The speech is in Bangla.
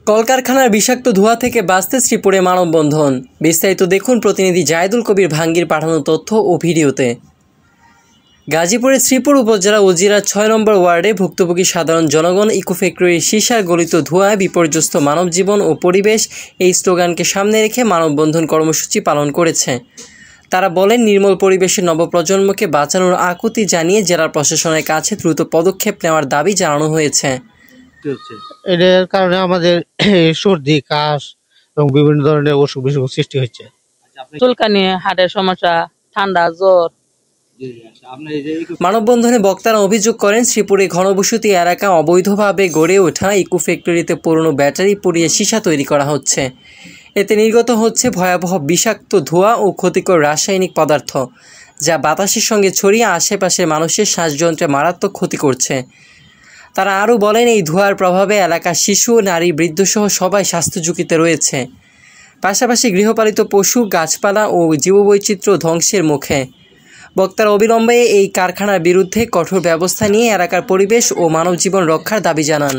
কলকারখানার বিষাক্ত ধোঁয়া থেকে বাঁচতে শ্রীপুরে মানববন্ধন। বিস্তারিত দেখুন প্রতিনিধি জায়েদুল কবির ভাঙ্গির পাঠানো তথ্য ও ভিডিওতে। গাজীপুরের শ্রীপুর উপজেলা উজিরার ৬ নম্বর ওয়ার্ডে ভুক্তভোগী সাধারণ জনগণ ইকো ফ্যাক্টরির সীসার গলিত ধোঁয়ায় বিপর্যস্ত মানবজীবন ও পরিবেশ এই স্লোগানকে সামনে রেখে মানববন্ধন কর্মসূচি পালন করেছে। তারা বলেন, নির্মল পরিবেশের নবপ্রজন্মকে বাঁচানোর আকুতি জানিয়ে জেলা প্রশাসনের কাছে দ্রুত পদক্ষেপ নেওয়ার দাবি জানানো হয়েছে। এর কারণে আমাদের সর্দি, কাশ এবং বিভিন্ন ধরনের অসুখ বিসুখ সৃষ্টি হচ্ছে। চুলকানি, হার্টের সমস্যা, ঠান্ডা, জ্বর। মানববন্ধনে বক্তারা অভিযোগ করেন, শ্রীপুরে ঘনবসতি এলাকা অবৈধভাবে গড়ে ওঠা ইকো ফ্যাক্টরিতে পুরনো ব্যাটারি পুড়িয়ে সীসা তৈরি করা হচ্ছে। এতে নির্গত হচ্ছে ভয়াবহ বিষাক্ত ধোঁয়া ও ক্ষতিকর রাসায়নিক পদার্থ, যা বাতাসের সঙ্গে ছড়িয়ে আশেপাশের মানুষের শ্বাসযন্ত্রে মারাত্মক ক্ষতি করছে। তারা আরও বলেন, এই ধোঁয়ার প্রভাবে এলাকার শিশু, নারী, বৃদ্ধসহ সবাই স্বাস্থ্য ঝুঁকিতে রয়েছে। পাশাপাশি গৃহপালিত পশু, গাছপালা ও জীববৈচিত্র্য ধ্বংসের মুখে। বক্তারা অবিলম্বে এই কারখানার বিরুদ্ধে কঠোর ব্যবস্থা নিয়ে এলাকার পরিবেশ ও মানবজীবন রক্ষার দাবি জানান।